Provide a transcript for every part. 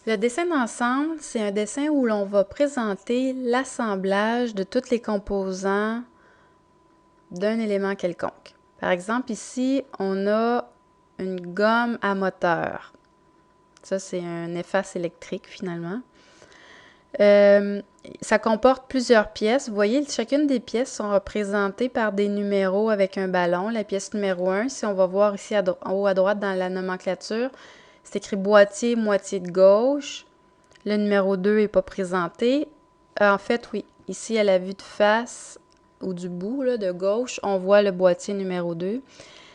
Le dessin d'ensemble, c'est un dessin où l'on va présenter l'assemblage de tous les composants d'un élément quelconque. Par exemple, ici, on a une gomme à moteur. Ça, c'est un efface électrique, finalement. Ça comporte plusieurs pièces. Vous voyez, chacune des pièces sont représentées par des numéros avec un ballon. La pièce numéro 1, si on va voir ici en haut à droite dans la nomenclature, c'est écrit boîtier, moitié de gauche. Le numéro 2 n'est pas présenté. En fait, oui, ici à la vue de face ou du bout là, de gauche, on voit le boîtier numéro 2.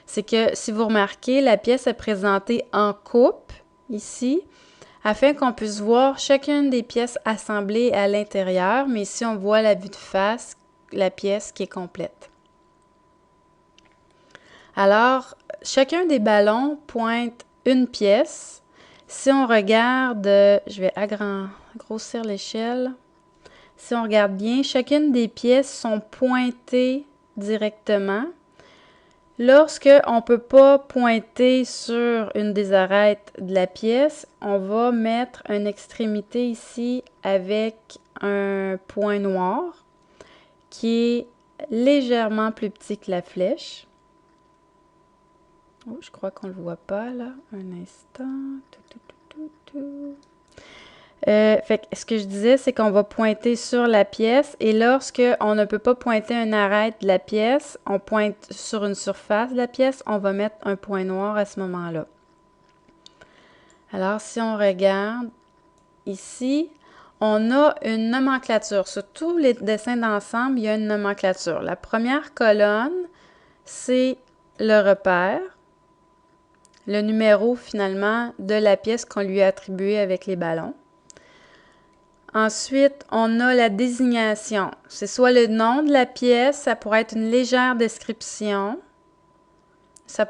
C'est que si vous remarquez, la pièce est présentée en coupe ici, afin qu'on puisse voir chacune des pièces assemblées à l'intérieur, mais ici on voit la vue de face, la pièce qui est complète. Alors, chacun des ballons pointe une pièce. Si on regarde, je vais grossir l'échelle. Si on regarde bien, chacune des pièces sont pointées directement. Lorsque on ne peut pas pointer sur une des arêtes de la pièce, on va mettre une extrémité ici avec un point noir qui est légèrement plus petit que la flèche. Oh, je crois qu'on ne le voit pas là. Un instant. Fait que ce que je disais, c'est qu'on va pointer sur la pièce et lorsque on ne peut pas pointer une arête de la pièce, on pointe sur une surface de la pièce, on va mettre un point noir à ce moment-là. Alors, si on regarde ici, on a une nomenclature. Sur tous les dessins d'ensemble, il y a une nomenclature. La première colonne, c'est le repère, le numéro finalement de la pièce qu'on lui a attribuée avec les ballons. Ensuite, on a la désignation. C'est soit le nom de la pièce, ça pourrait être une légère description. On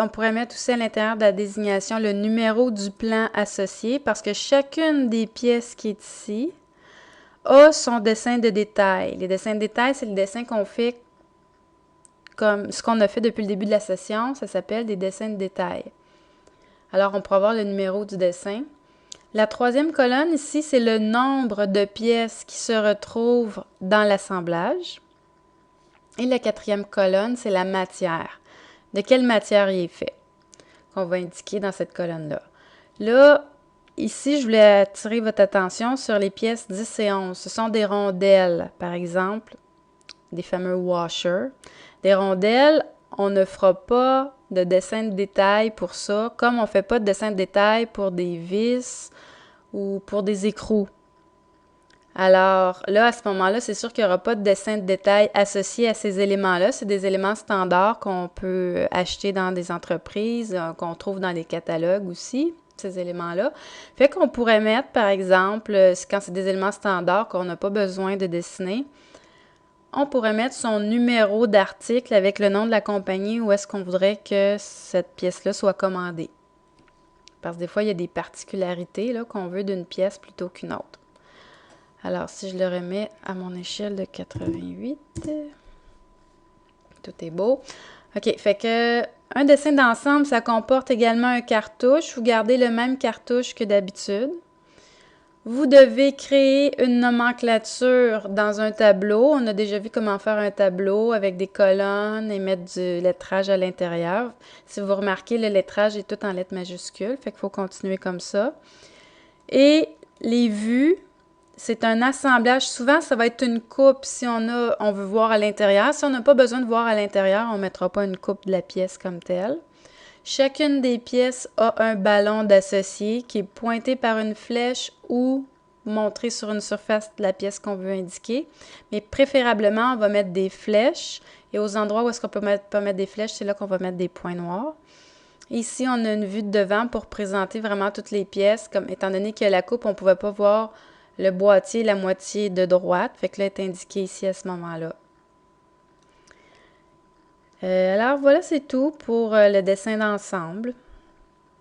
pourrait mettre aussi à l'intérieur de la désignation le numéro du plan associé parce que chacune des pièces qui est ici a son dessin de détail. Les dessins de détail, c'est le dessin qu'on fait comme ce qu'on a fait depuis le début de la session. Ça s'appelle des dessins de détail. Alors, on pourra voir le numéro du dessin. La troisième colonne ici, c'est le nombre de pièces qui se retrouvent dans l'assemblage. Et la quatrième colonne, c'est la matière. De quelle matière il est fait, qu'on va indiquer dans cette colonne-là. Là, ici, je voulais attirer votre attention sur les pièces 10 et 11. Ce sont des rondelles, par exemple, des fameux washers. Des rondelles, on ne fera pas de dessin de détail pour ça, comme on ne fait pas de dessin de détail pour des vis ou pour des écrous. Alors là, à ce moment-là, c'est sûr qu'il n'y aura pas de dessin de détail associé à ces éléments-là. C'est des éléments standards qu'on peut acheter dans des entreprises, qu'on trouve dans les catalogues aussi, ces éléments-là. Fait qu'on pourrait mettre, par exemple, quand c'est des éléments standards qu'on n'a pas besoin de dessiner, on pourrait mettre son numéro d'article avec le nom de la compagnie où est-ce qu'on voudrait que cette pièce-là soit commandée. Parce que des fois, il y a des particularités là, qu'on veut d'une pièce plutôt qu'une autre. Alors, si je le remets à mon échelle de 88, tout est beau. OK, fait que un dessin d'ensemble, ça comporte également un cartouche. Vous gardez le même cartouche que d'habitude. Vous devez créer une nomenclature dans un tableau. On a déjà vu comment faire un tableau avec des colonnes et mettre du lettrage à l'intérieur. Si vous remarquez, le lettrage est tout en lettres majuscules, fait qu'il faut continuer comme ça. Et les vues, c'est un assemblage. Souvent, ça va être une coupe si on veut voir à l'intérieur. Si on n'a pas besoin de voir à l'intérieur, on ne mettra pas une coupe de la pièce comme telle. Chacune des pièces a un ballon d'associé qui est pointé par une flèche ou montré sur une surface de la pièce qu'on veut indiquer. Mais préférablement, on va mettre des flèches. Et aux endroits où est-ce qu'on peut pas mettre des flèches, c'est là qu'on va mettre des points noirs. Ici, on a une vue de devant pour présenter vraiment toutes les pièces. Comme étant donné que la coupe, on ne pouvait pas voir le boîtier, la moitié de droite. Fait que là, est indiqué ici à ce moment-là. Alors, voilà, c'est tout pour le dessin d'ensemble.